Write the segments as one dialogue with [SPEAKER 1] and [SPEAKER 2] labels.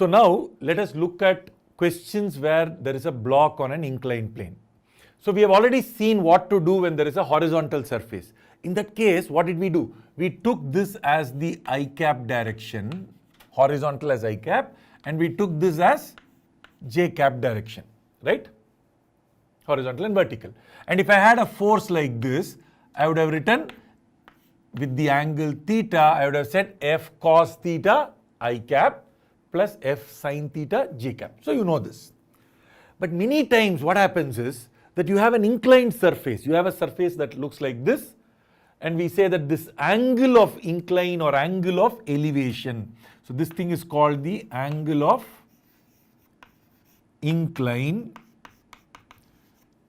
[SPEAKER 1] So now let us look at questions where there is a block on an inclined plane. So we have already seen what to do when there is a horizontal surface. In that case, what did we do? We took this as the I cap direction, horizontal as I cap, and we took this as J cap direction, right? Horizontal and vertical. And if I had a force like this, I would have written with the angle theta, I would have said F cos theta I cap plus F sin theta J cap. So you know this. But many times what happens is that you have an inclined surface. You have a surface that looks like this, and we say that this angle of incline or angle of elevation. So this thing is called the angle of incline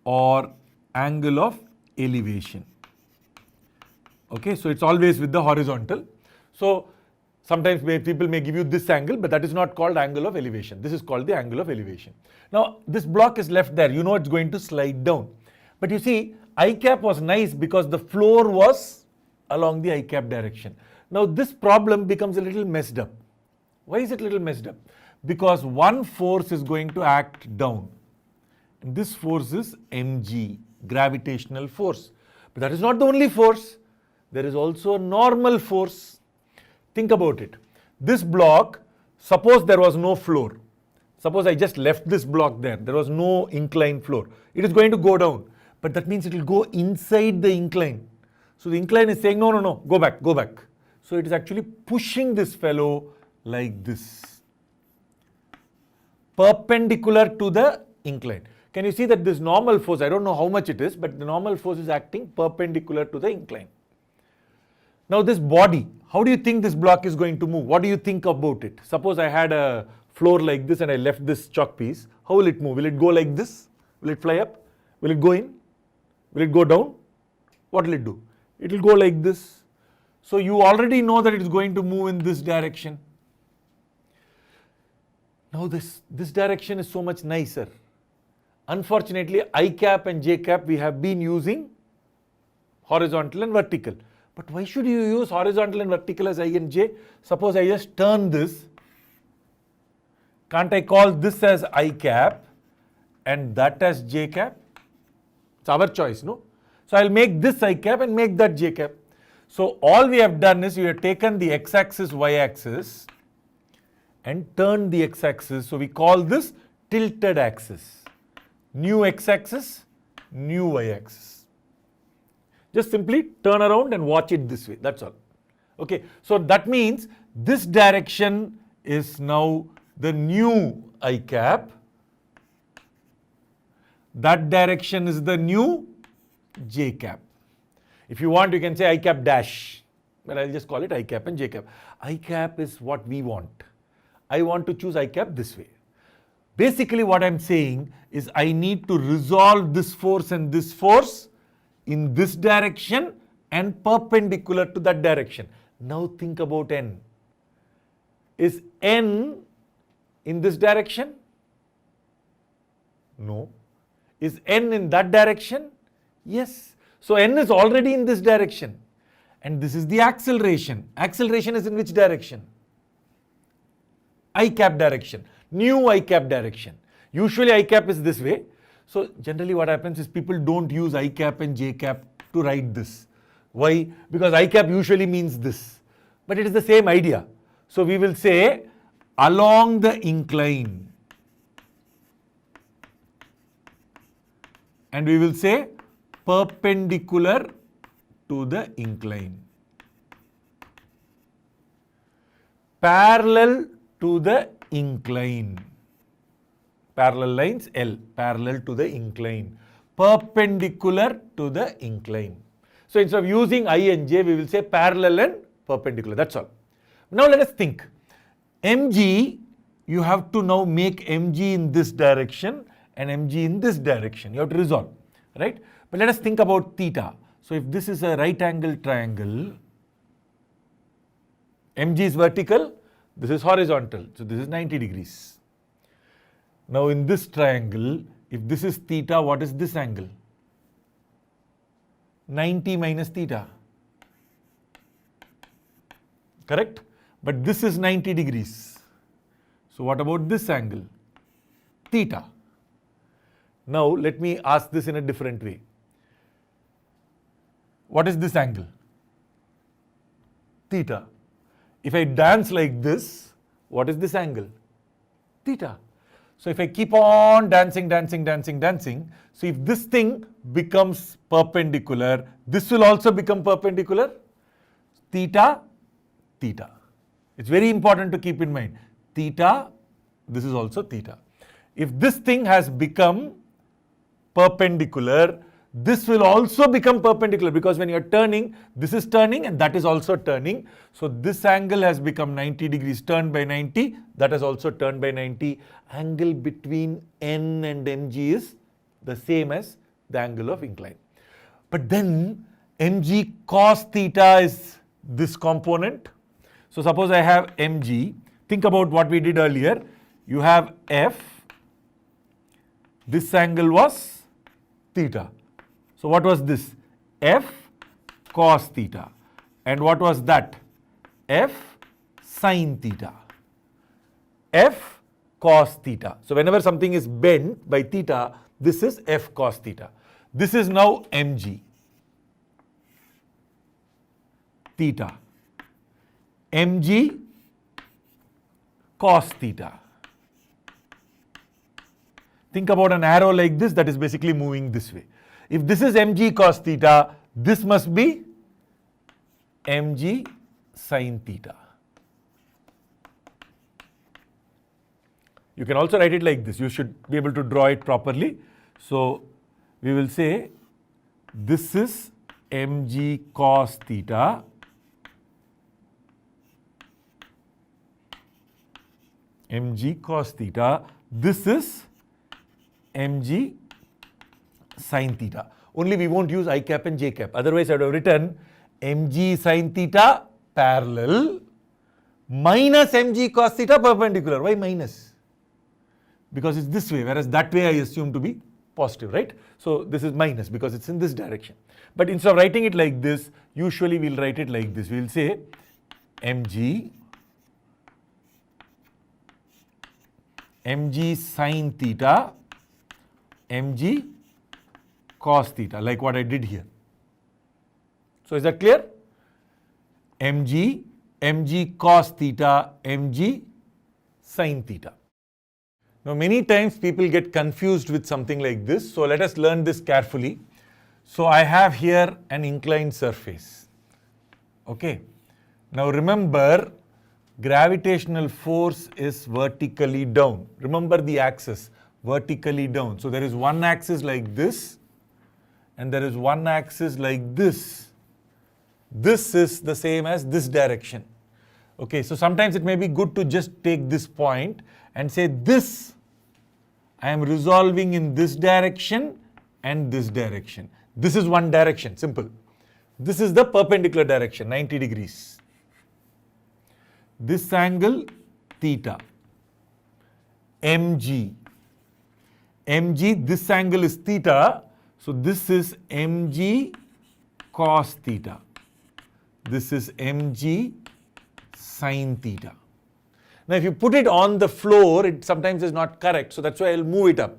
[SPEAKER 1] or angle of elevation. Okay, so it's always with the horizontal. So sometimes people may give you this angle, but that is not called angle of elevation. This is called the angle of elevation. Now this block is left there. You know it's going to slide down. But you see, I cap was nice because the floor was along the I cap direction. Now this problem becomes a little messed up. Why is it a little messed up? Because one force is going to act down. And this force is mg, gravitational force. But that is not the only force. There is also a normal force. Think about it. This block, suppose there was no floor. Suppose I just left this block there. There was no inclined floor. It is going to go down. But that means it will go inside the incline. So the incline is saying, no, no, no, go back, go back. So it is actually pushing this fellow like this, perpendicular to the incline. Can you see that this normal force, I don't know how much it is, but the normal force is acting perpendicular to the incline. Now this body, how do you think this block is going to move? What do you think about it? Suppose I had a floor like this and I left this chalk piece. How will it move? Will it go like this? Will it fly up? Will it go in? Will it go down? What will it do? It will go like this. So you already know that it is going to move in this direction. Now this direction is so much nicer. Unfortunately, I cap and J cap we have been using horizontal and vertical. But why should you use horizontal and vertical as I and J? Suppose I just turn this. Can't I call this as I cap and that as J cap? It's our choice, no? So I'll make this I cap and make that J cap. So all we have done is we have taken the x-axis, y-axis and turned the x-axis. So we call this tilted axis. New x-axis, new y-axis. Just simply turn around and watch it this way. That's all. Okay. So that means this direction is now the new I cap. That direction is the new J cap. If you want, you can say I cap dash, but I'll just call it I cap and J cap. I cap is what we want. I want to choose I cap this way. Basically what I'm saying is I need to resolve this force and this force in this direction and perpendicular to that direction. Now think about N. Is N in this direction? No. Is N in that direction? Yes. So N is already in this direction. And this is the acceleration. Acceleration is in which direction? I cap direction. New I cap direction. Usually I cap is this way. So generally what happens is people don't use I cap and J cap to write this. Why? Because I cap usually means this. But it is the same idea. So we will say along the incline. And we will say perpendicular to the incline. Parallel to the incline. Parallel lines L, parallel to the incline. Perpendicular to the incline. So instead of using I and J, we will say parallel and perpendicular. That's all. Now let us think. mg, you have to now make mg in this direction and mg in this direction. You have to resolve, right? But let us think about theta. So if this is a right angle triangle, mg is vertical, this is horizontal. So this is 90 degrees. Now in this triangle, if this is theta, what is this angle? 90 minus theta. Correct? But this is 90 degrees. So what about this angle? Theta. Now let me ask this in a different way. What is this angle? Theta. If I dance like this, what is this angle? Theta. So if I keep on dancing, so if this thing becomes perpendicular, this will also become perpendicular. Theta, theta. It's very important to keep in mind. Theta, this is also theta. If this thing has become perpendicular, this will also become perpendicular, because when you are turning, this is turning and that is also turning. So this angle has become 90 degrees, turned by 90, that has also turned by 90. Angle between N and mg is the same as the angle of incline. But then mg cos theta is this component. So suppose I have mg, think about what we did earlier. You have f, this angle was theta. So what was this? F cos theta. And what was that? F sin theta. F cos theta. So whenever something is bent by theta, this is f cos theta. This is now mg theta. mg cos theta. Think about an arrow like this that is basically moving this way. If this is mg cos theta, this must be mg sin theta. You can also write it like this. You should be able to draw it properly. So we will say this is mg cos theta mg cos theta. This is mg sin theta. Only we won't use I cap and j cap. Otherwise I would have written mg sin theta parallel minus mg cos theta perpendicular. Why minus? Because it's this way, whereas that way I assume to be positive, right? So this is minus because it's in this direction. But instead of writing it like this, usually we'll write it like this. We'll say mg sin theta mg cos theta, like what I did here. So is that clear? mg cos theta mg sin theta. Now many times people get confused with something like this. So let us learn this carefully. So I have here an inclined surface. Okay. Now remember, gravitational force is vertically down. Remember the axis, vertically down. So there is one axis like this and there is one axis like this. This is the same as this direction. Okay, so sometimes it may be good to just take this point and say this I am resolving in this direction and this direction. This is one direction, simple. This is the perpendicular direction, 90 degrees. This angle theta, mg, this angle is theta, so this is mg cos theta. This is mg sin theta. Now if you put it on the floor, it sometimes is not correct, so that's why I'll move it up.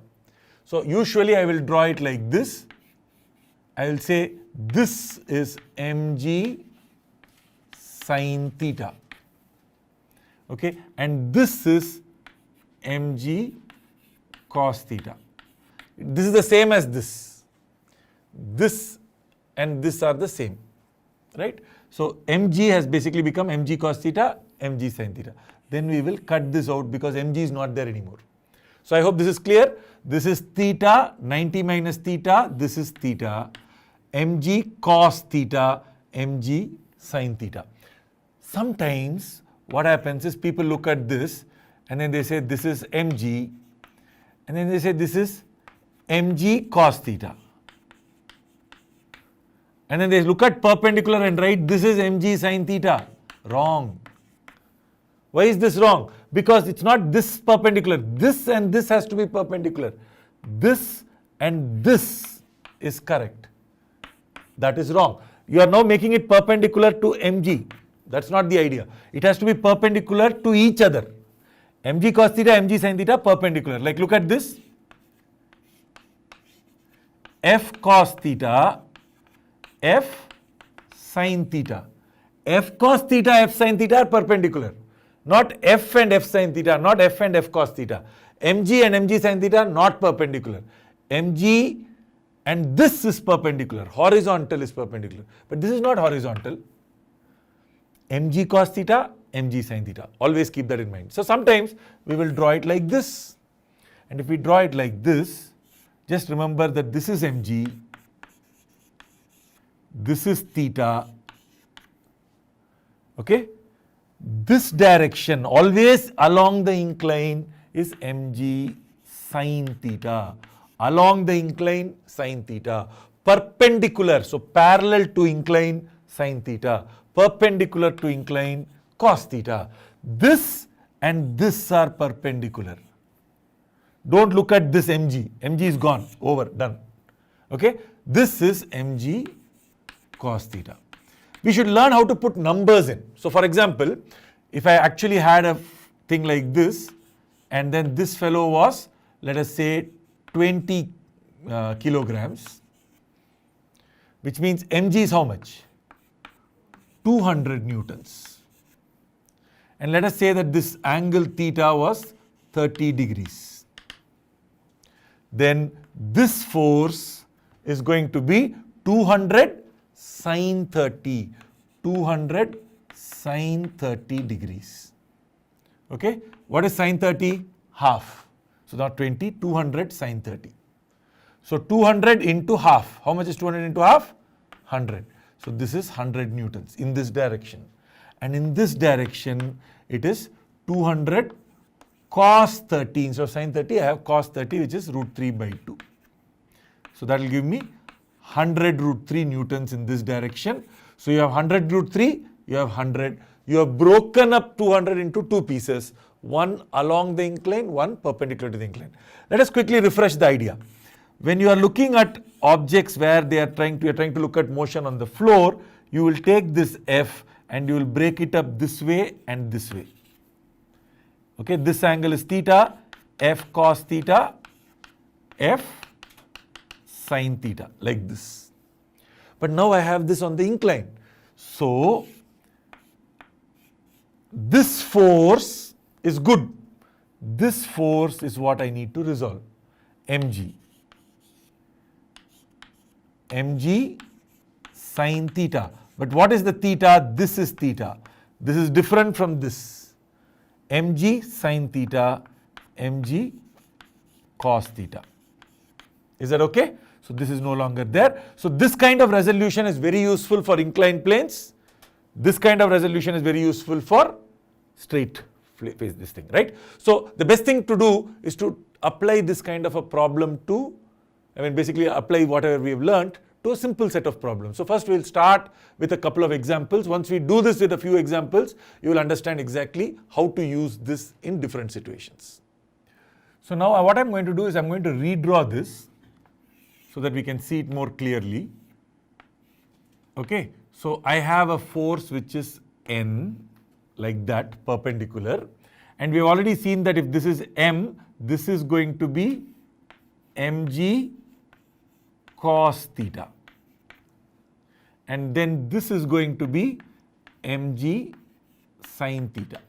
[SPEAKER 1] So usually I will draw it like this. I will say this is mg sin theta. Okay, and this is mg cos theta. This is the same as this. This and this are the same, right? So mg has basically become mg cos theta, mg sin theta. Then we will cut this out because mg is not there anymore. So I hope this is clear. This is theta, 90 minus theta, this is theta, mg cos theta, mg sin theta. Sometimes what happens is people look at this and then they say this is mg and then they say this is mg cos theta. And then they look at perpendicular and write this is mg sin theta. Wrong. Why is this wrong? Because it's not this perpendicular. This and this has to be perpendicular. This and this is correct. That is wrong. You are now making it perpendicular to mg. That's not the idea. It has to be perpendicular to each other. mg cos theta, mg sin theta perpendicular. Like look at this. F cos theta, F sin theta. F cos theta, F sin theta are perpendicular. Not F and F sin theta, not F and F cos theta. Mg and mg sin theta are not perpendicular. Mg and this is perpendicular. Horizontal is perpendicular. But this is not horizontal. Mg cos theta, mg sin theta. Always keep that in mind. So sometimes we will draw it like this. And if we draw it like this, just remember that this is mg, this is theta. Okay? This direction always along the incline is mg sin theta. Along the incline, sin theta. Perpendicular, so parallel to incline, sin theta. Perpendicular to incline, cos theta. This and this are perpendicular. Don't look at this mg. Mg is gone, over, done. Okay? This is mg cos theta. We should learn how to put numbers in. So for example, if I actually had a thing like this, and then this fellow was, let us say, 20 kilograms, which means mg is how much? 200 newtons. And let us say that this angle theta was 30 degrees. Then this force is going to be 200 sin 30. 200 sin 30 degrees. Okay? What is sin 30? Half. So not 20, 200 sin 30. So 200 into half. How much is 200 into half? 100. So this is 100 newtons in this direction. And in this direction, it is 200 cos 30. Instead of sin 30, I have cos 30, which is root 3 by 2. So that will give me 100 root 3 newtons in this direction. So you have 100 root 3, you have 100. You have broken up 200 into two pieces. One along the incline, one perpendicular to the incline. Let us quickly refresh the idea. When you are looking at objects where you are trying to look at motion on the floor, you will take this F and you will break it up this way and this way. Okay, this angle is theta, F cos theta, F sin theta, like this. But now I have this on the incline. So this force is good. This force is what I need to resolve. mg. mg sin theta. But what is the theta? This is theta. This is different from this. mg sin theta, mg cos theta. Is that okay? So this is no longer there. So this kind of resolution is very useful for inclined planes. This kind of resolution is very useful for straight face this thing, right? So the best thing to do is to apply this kind of a problem to, basically apply whatever we have learned to a simple set of problems. So first we'll start with a couple of examples. Once we do this with a few examples, you will understand exactly how to use this in different situations. So now what I'm going to do is I'm going to redraw this so that we can see it more clearly. Okay, so I have a force which is N, like that, perpendicular. And we've already seen that if this is M, this is going to be mg cos theta. And then this is going to be mg sin theta.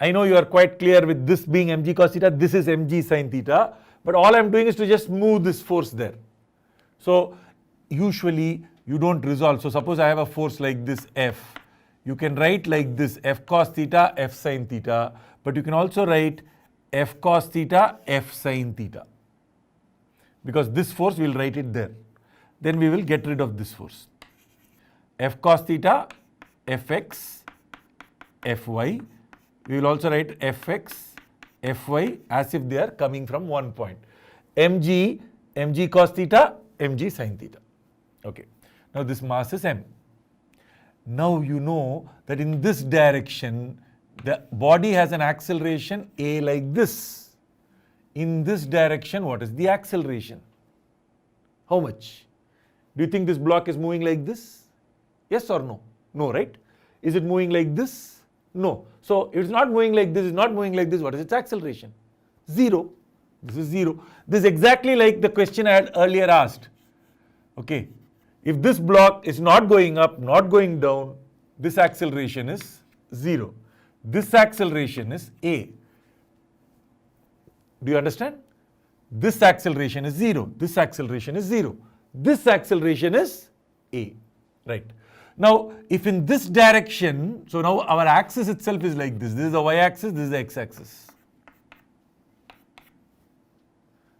[SPEAKER 1] I know you are quite clear with this being mg cos theta, this is mg sin theta, but all I'm doing is to just move this force there. So usually you don't resolve. So suppose I have a force like this F. You can write like this, F cos theta, F sin theta, but you can also write F cos theta, F sin theta. Because this force, we will write it there. Then we will get rid of this force. F cos theta, Fx, Fy. We will also write Fx, Fy as if they are coming from one point. Mg cos theta, Mg sin theta. Okay. Now this mass is M. Now you know that in this direction, the body has an acceleration A like this. In this direction, what is the acceleration? How much? Do you think this block is moving like this? Yes or no? No, right? Is it moving like this? No. So it's not moving like this, it's not moving like this. What is its acceleration? 0. This is 0. This is exactly like the question I had earlier asked. Okay. If this block is not going up, not going down, this acceleration is 0. This acceleration is A. Do you understand? This acceleration is 0. This acceleration is 0. This acceleration is A. Right. Now, if in this direction, so now our axis itself is like this. This is the y-axis, this is the x-axis.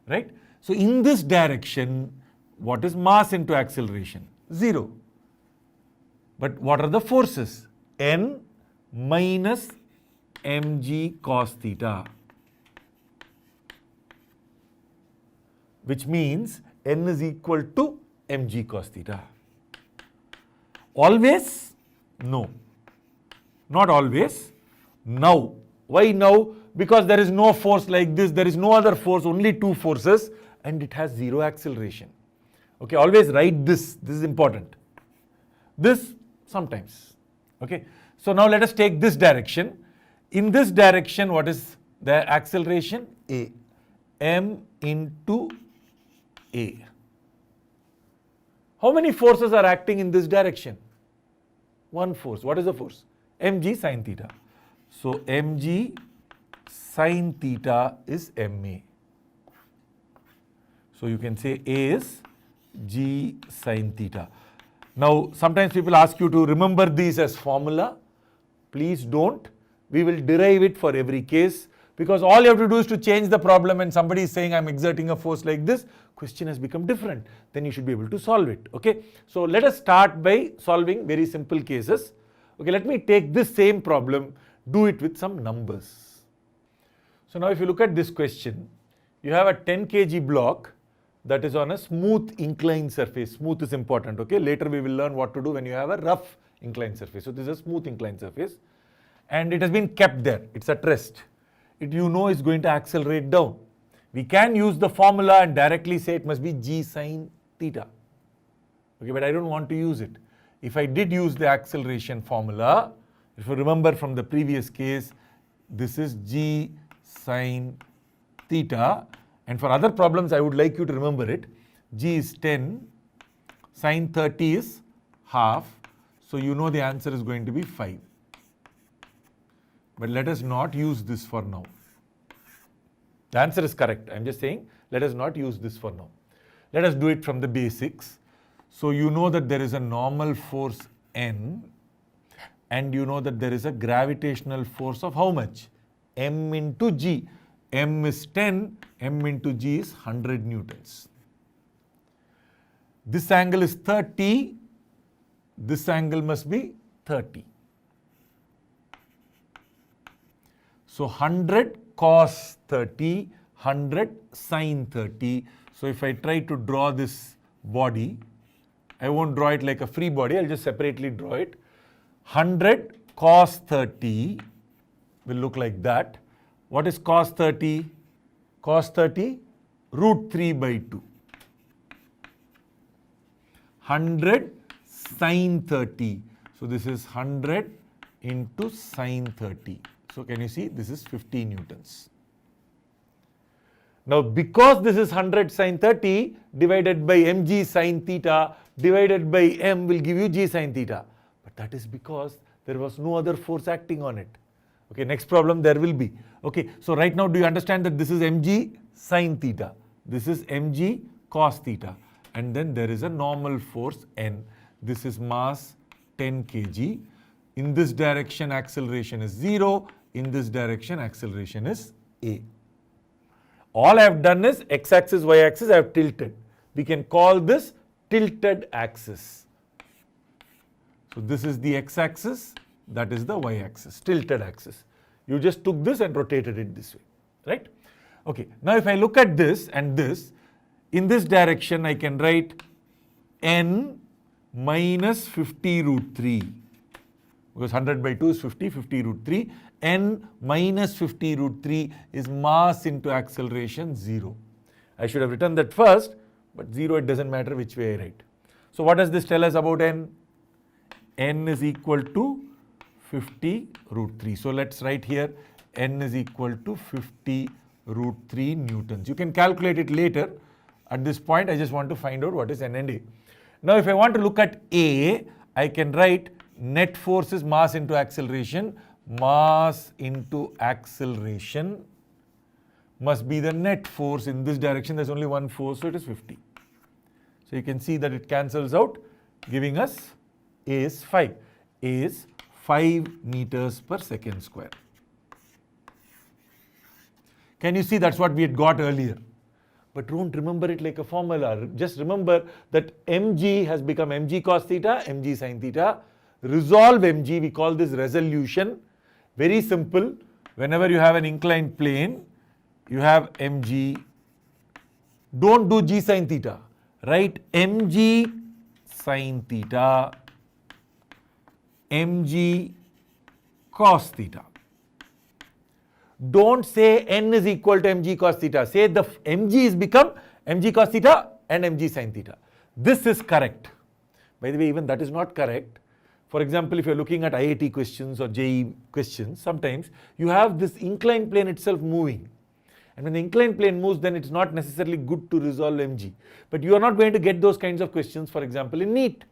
[SPEAKER 1] Right? So, in this direction, what is mass into acceleration? 0. But what are the forces? N minus mg cos theta. Which means N is equal to mg cos theta. Always? No. Not always. Now. Why now? Because there is no force like this. There is no other force, only two forces, and it has 0 acceleration. Okay, always write this. This is important. This sometimes. Okay. So now let us take this direction. In this direction, what is the acceleration? A. M into A. How many forces are acting in this direction? One force. What is the force? mg sin theta. So mg sin theta is ma. So you can say A is g sin theta. Now sometimes people ask you to remember these as formula. Please don't. We will derive it for every case, because all you have to do is to change the problem, and somebody is saying I'm exerting a force like this, question has become different. Then you should be able to solve it. Okay. So let us start by solving very simple cases. Okay, let me take this same problem, do it with some numbers. So now if you look at this question, you have a 10 kg block that is on a smooth inclined surface. Smooth is important. Okay. Later we will learn what to do when you have a rough inclined surface. So this is a smooth inclined surface, and it has been kept there. It's at rest. It is going to accelerate down. We can use the formula and directly say it must be g sin theta. Okay, but I don't want to use it. If I did use the acceleration formula, if you remember from the previous case, this is g sin theta, and for other problems I would like you to remember it. G is 10, sin 30 is half, so you know the answer is going to be 5. But let us not use this for now. The answer is correct. I am just saying, let us not use this for now. Let us do it from the basics. So you know that there is a normal force N, and you know that there is a gravitational force of how much? M into G. M is 10, M into G is 100 newtons. This angle is 30, this angle must be 30. So 100 cos 30, 100 sin 30. So if I try to draw this body, I won't draw it like a free body, I'll just separately draw it. 100 cos 30 will look like that. What is cos 30? Cos 30, root 3 by 2. 100 sin 30. So this is 100 into sin 30. So can you see, this is 50 newtons. Now because this is 100 sin 30 divided by mg sin theta divided by m will give you g sin theta. But that is because there was no other force acting on it. Okay, next problem there will be. Okay, so right now do you understand that this is mg sin theta, this is mg cos theta, and then there is a normal force N. This is mass 10 kg. In this direction acceleration is 0, in this direction acceleration is A. All I have done is x-axis, y-axis I have tilted. We can call this tilted axis. So this is the x-axis, that is the y-axis, tilted axis. You just took this and rotated it this way, right? Okay, now if I look at this and this, in this direction I can write n minus 50 root 3, because 100 by 2 is 50, 50 root 3. N minus 50 root 3 is mass into acceleration 0. I should have written that first, but 0 it doesn't matter which way I write. So what does this tell us about N? N is equal to 50 root 3. So let's write here N is equal to 50 root 3 newtons. You can calculate it later. At this point, I just want to find out what is N and A. Now, if I want to look at A, I can write net force is mass into acceleration. Mass into acceleration must be the net force. In this direction, there's only one force, so it is 50. So you can see that it cancels out, giving us A is 5. A is 5 meters per second square. Can you see that's what we had got earlier? But don't remember it like a formula. Just remember that mg has become mg cos theta, mg sin theta. Resolve mg, we call this resolution. Very simple. Whenever you have an inclined plane, you have mg. Don't do g sin theta. Write mg sin theta, mg cos theta. Don't say n is equal to mg cos theta. Say the mg is become mg cos theta and mg sin theta. This is correct. By the way, even that is not correct. For example, if you're looking at IIT questions or JEE questions, sometimes you have this inclined plane itself moving. And when the inclined plane moves, then it's not necessarily good to resolve mg. But you are not going to get those kinds of questions, for example, in NEET.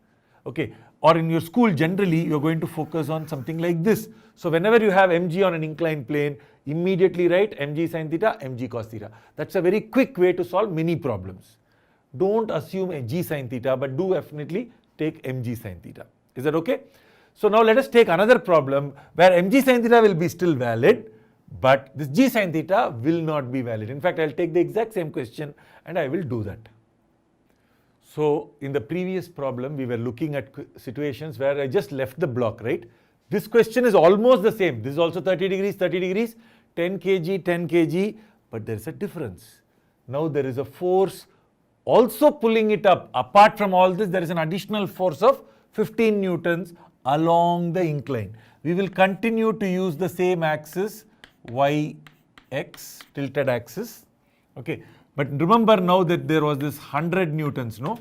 [SPEAKER 1] Okay, or in your school, generally, you're going to focus on something like this. So whenever you have mg on an inclined plane, immediately write mg sin theta, mg cos theta. That's a very quick way to solve many problems. Don't assume a g sin theta, but do definitely take mg sin theta. Is that okay? So now let us take another problem where mg sin theta will be still valid, but this g sin theta will not be valid. In fact, I'll take the exact same question and I will do that. So in the previous problem, we were looking at situations where I just left the block, right? This question is almost the same. This is also 30 degrees, 30 degrees, 10 kg, 10 kg, but there is a difference. Now there is a force also pulling it up. Apart from all this, there is an additional force of 15 newtons along the incline. We will continue to use the same axis, y, x, tilted axis. Okay, but remember now that there was this 100 newtons, no?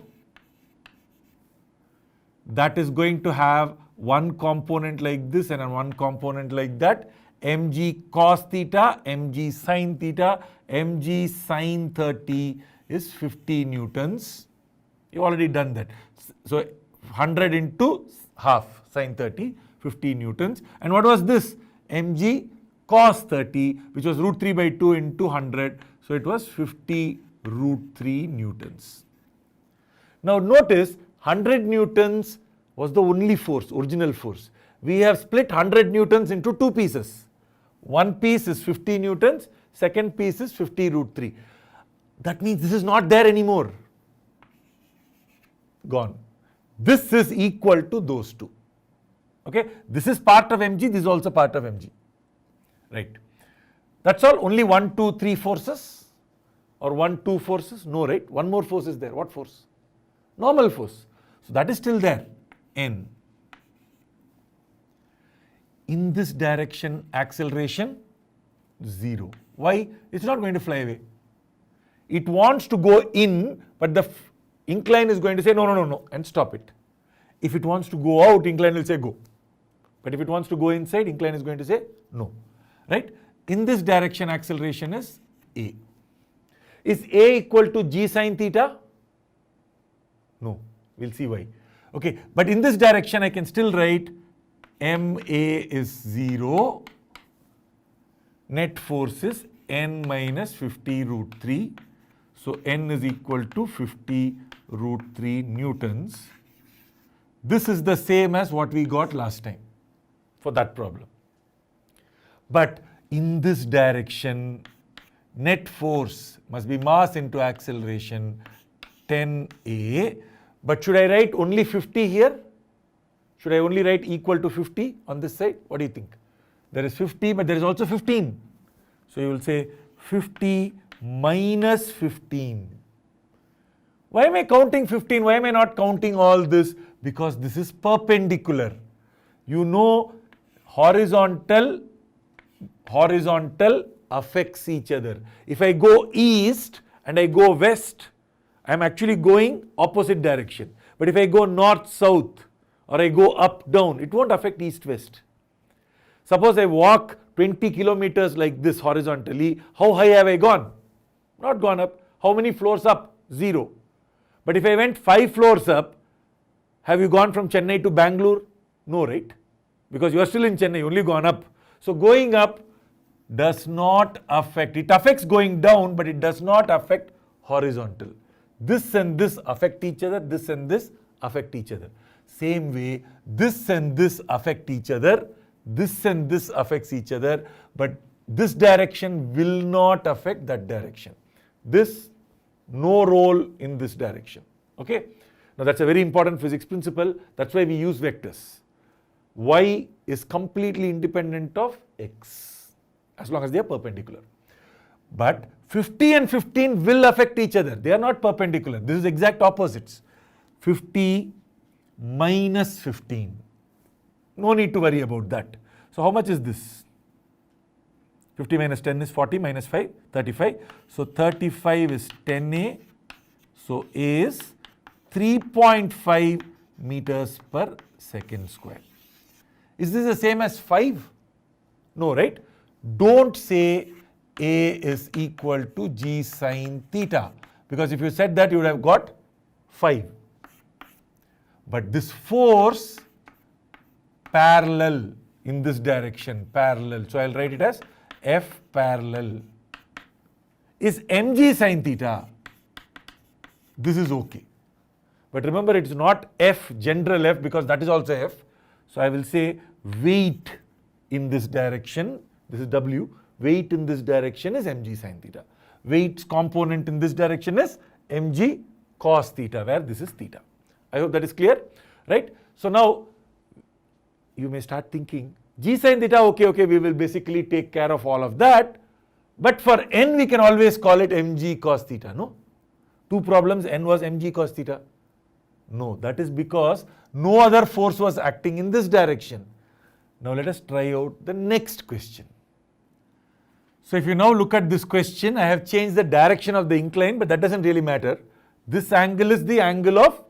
[SPEAKER 1] That is going to have one component like this and one component like that. Mg cos theta, mg sin theta, mg sin 30 is 50 newtons. You've already done that. So 100 into half sin 30, 50 newtons. And what was this? Mg cos 30, which was root 3 by 2 into 100. So it was 50 root 3 newtons. Now notice 100 newtons was the only force, original force. We have split 100 newtons into two pieces. One piece is 50 newtons, second piece is 50 root 3. That means this is not there anymore. Gone. This is equal to those two. Okay, this is part of mg, this is also part of mg. Right. That's all. Only 1, 2, 3 forces or 1, 2 forces? No, right? One more force is there. What force? Normal force. So that is still there. N. In this direction, acceleration 0. Why? It's not going to fly away. It wants to go in, but the incline is going to say no, no, no, no, and stop it. If it wants to go out, incline will say go. But if it wants to go inside, incline is going to say no. Right? In this direction, acceleration is A. Is A equal to g sin theta? No. We'll see why. Okay, but in this direction, I can still write MA is 0. Net force is N minus 50 root 3. So N is equal to 50 root 3 newtons. This is the same as what we got last time for that problem. But in this direction, net force must be mass into acceleration 10A. But should I write only 50 here? Should I only write equal to 50 on this side? What do you think? There is 50, but there is also 15. So you will say 50 minus 15. Why am I counting 15? Why am I not counting all this? Because this is perpendicular. You know, horizontal affects each other. If I go east and I go west, I am actually going opposite direction. But if I go north-south or I go up-down, it won't affect east-west. Suppose I walk 20 kilometers like this horizontally, how high have I gone? Not gone up. How many floors up? 0. But if I went 5 floors up, have you gone from Chennai to Bangalore? No, right? Because you are still in Chennai, only gone up. So going up does not affect, it affects going down, but it does not affect horizontal. This and this affect each other, this and this affect each other. Same way, this and this affect each other, this and this affects each other, but this direction will not affect that direction. This, no role in this direction. Okay? Now that's a very important physics principle. That's why we use vectors. Y is completely independent of x, as long as they are perpendicular. But 50 and 15 will affect each other. They are not perpendicular. This is exact opposites. 50 minus 15. No need to worry about that. So how much is this? 50 minus 10 is 40, minus 5, 35. So 35 is 10A. So A is 3.5 meters per second square. Is this the same as 5? No, right? Don't say A is equal to G sine theta, because if you said that, you would have got 5. But this force parallel in this direction, parallel. So I'll write it as F parallel is mg sine theta. This is okay. But remember, it's not F, general F, because that is also F. So I will say weight in this direction, this is W, weight in this direction is mg sine theta. Weight's component in this direction is mg cos theta, where this is theta. I hope that is clear, right? So now you may start thinking, g sine theta, okay, we will basically take care of all of that. But for n, we can always call it mg cos theta, no? 2 problems, n was mg cos theta. No, that is because no other force was acting in this direction. Now let us try out the next question. So if you now look at this question, I have changed the direction of the incline, but that doesn't really matter. This angle is the angle of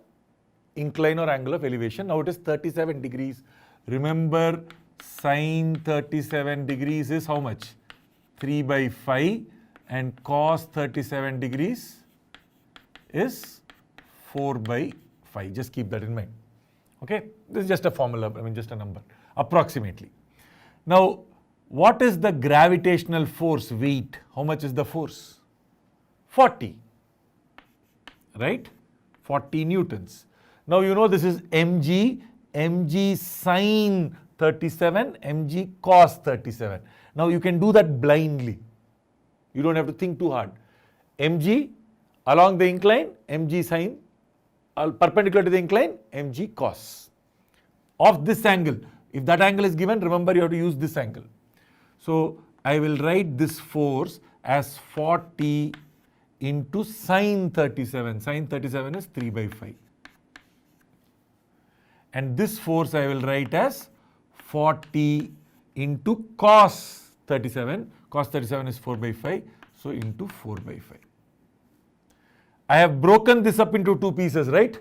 [SPEAKER 1] incline or angle of elevation. Now it is 37 degrees. Remember, sine 37 degrees is how much? 3 by 5, and cos 37 degrees is 4 by 5. Just keep that in mind. Okay, this is just a formula, just a number, approximately. Now, what is the gravitational force, weight? How much is the force? 40, right? 40 newtons. Now you know this is mg sine 37, mg cos 37. Now you can do that blindly. You don't have to think too hard. mg along the incline, mg sine, perpendicular to the incline, mg cos of this angle. If that angle is given, remember you have to use this angle. So I will write this force as 40 into sine 37. Sine 37 is 3 by 5. And this force I will write as 40 into cos 37. Cos 37 is 4 by 5. So into 4 by 5. I have broken this up into 2 pieces, right?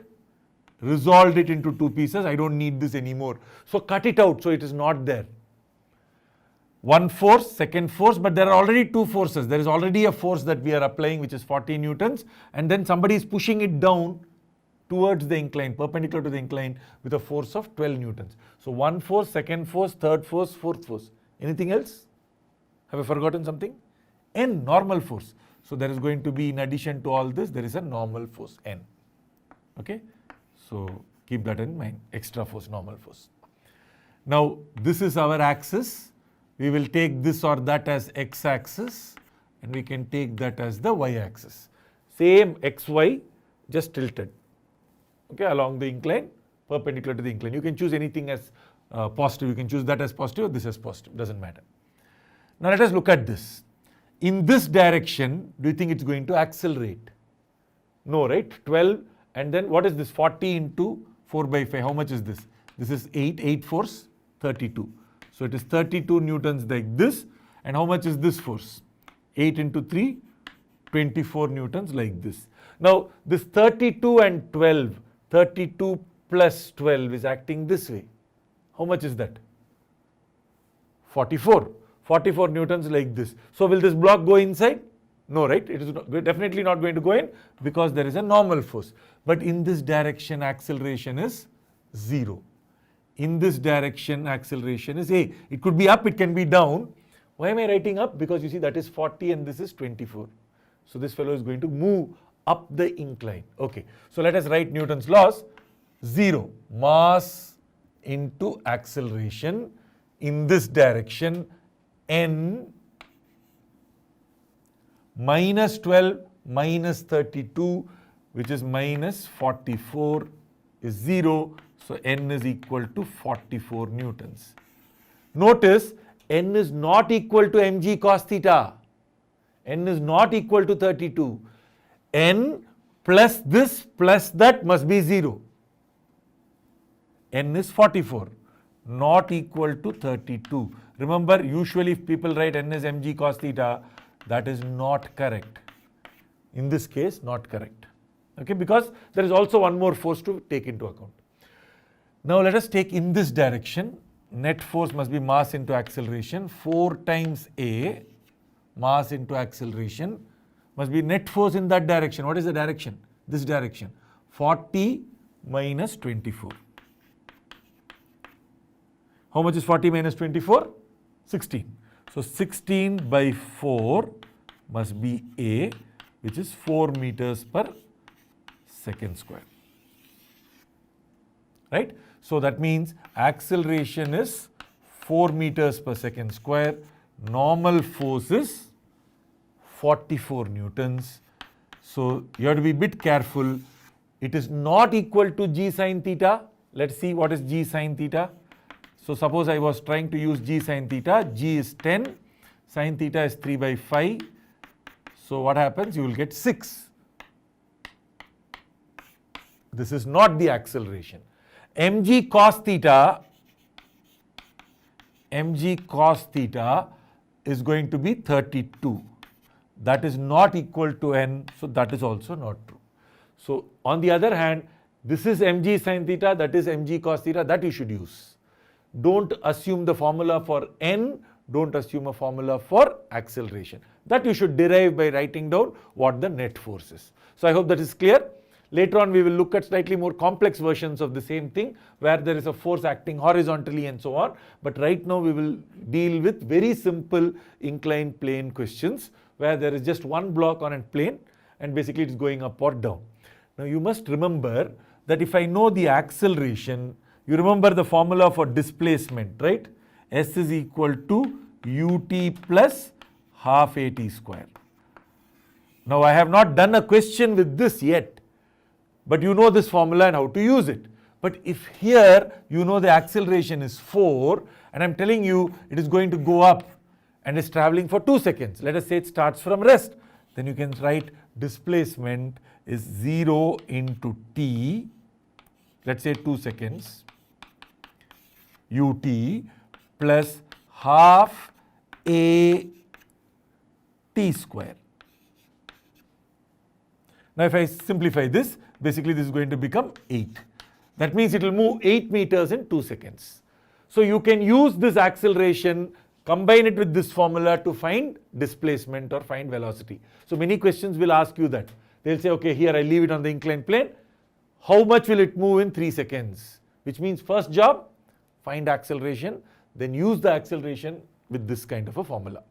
[SPEAKER 1] Resolved it into 2 pieces. I don't need this anymore. So cut it out so it is not there. One force, second force, but there are already 2 forces. There is already a force that we are applying, which is 40 newtons, and then somebody is pushing it down towards the incline, perpendicular to the incline, with a force of 12 newtons. So one force, second force, third force, fourth force. Anything else? Have I forgotten something? N, normal force. So there is going to be, in addition to all this, there is a normal force, N. Okay? So keep that in mind, extra force, normal force. Now this is our axis. We will take this or that as x-axis, and we can take that as the y-axis. Same xy, just tilted, okay, along the incline, perpendicular to the incline. You can choose anything as positive. You can choose that as positive or this as positive, doesn't matter. Now let us look at this. In this direction, do you think it's going to accelerate? No, right? 12, and then what is this? 40 into 4 by 5. How much is this? This is 8 force, 32. So it is 32 newtons like this. And how much is this force? 8 into 3, 24 newtons like this. Now this 32 and 12, 32 plus 12 is acting this way. How much is that? 44. 44 newtons like this. So will this block go inside? No, right? It is definitely not going to go in because there is a normal force. But in this direction, acceleration is 0. In this direction, acceleration is A. It could be up, it can be down. Why am I writing up? Because you see that is 40 and this is 24. So this fellow is going to move up the incline. Okay, so let us write Newton's laws. 0, mass into acceleration in this direction, n minus 12 minus 32, which is minus 44, is 0. So n is equal to 44 newtons. Notice n is not equal to mg cos theta. N is not equal to 32. N plus this plus that must be 0. N is 44, not equal to 32. Remember, usually if people write n is mg cos theta, that is not correct. In this case, not correct. Okay, because there is also one more force to take into account. Now let us take in this direction. Net force must be mass into acceleration. 4 times A, mass into acceleration, must be net force in that direction. What is the direction? This direction. 40 minus 24. How much is 40 minus 24? 16. So 16 by 4 must be A, which is 4 meters per second square. Right? So that means acceleration is 4 meters per second square. Normal force is 44 newtons. So you have to be a bit careful. It is not equal to g sine theta. Let's see what is g sine theta. So suppose I was trying to use g sine theta. G is 10. Sine theta is 3 by 5. So what happens? You will get 6. This is not the acceleration. Mg cos theta is going to be 32. That is not equal to n, so that is also not true. So on the other hand, this is mg sin theta, that is mg cos theta, that you should use. Don't assume the formula for n, don't assume a formula for acceleration. That you should derive by writing down what the net force is. So I hope that is clear. Later on we will look at slightly more complex versions of the same thing where there is a force acting horizontally and so on. But right now we will deal with very simple inclined plane questions where there is just one block on a plane and basically it is going up or down. Now you must remember that if I know the acceleration, you remember the formula for displacement, right? S is equal to ut plus half at square. Now I have not done a question with this yet, but you know this formula and how to use it. But if here you know the acceleration is 4 and I'm telling you it is going to go up and is traveling for 2 seconds. Let us say it starts from rest. Then you can write displacement is 0 into t, let's say 2 seconds, ut plus half a t square. Now if I simplify this, basically this is going to become 8. That means it will move 8 meters in 2 seconds. So you can use this acceleration, combine it with this formula to find displacement or find velocity. So many questions will ask you that. They'll say, okay, here I leave it on the inclined plane. How much will it move in 3 seconds? Which means first job, find acceleration, then use the acceleration with this kind of a formula.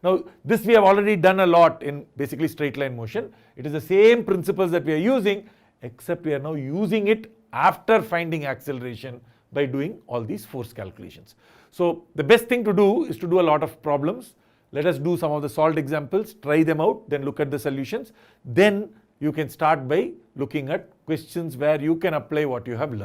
[SPEAKER 1] Now this we have already done a lot in basically straight line motion. It is the same principles that we are using, except we are now using it after finding acceleration by doing all these force calculations. So the best thing to do is to do a lot of problems. Let us do some of the solved examples, try them out, then look at the solutions. Then you can start by looking at questions where you can apply what you have learned.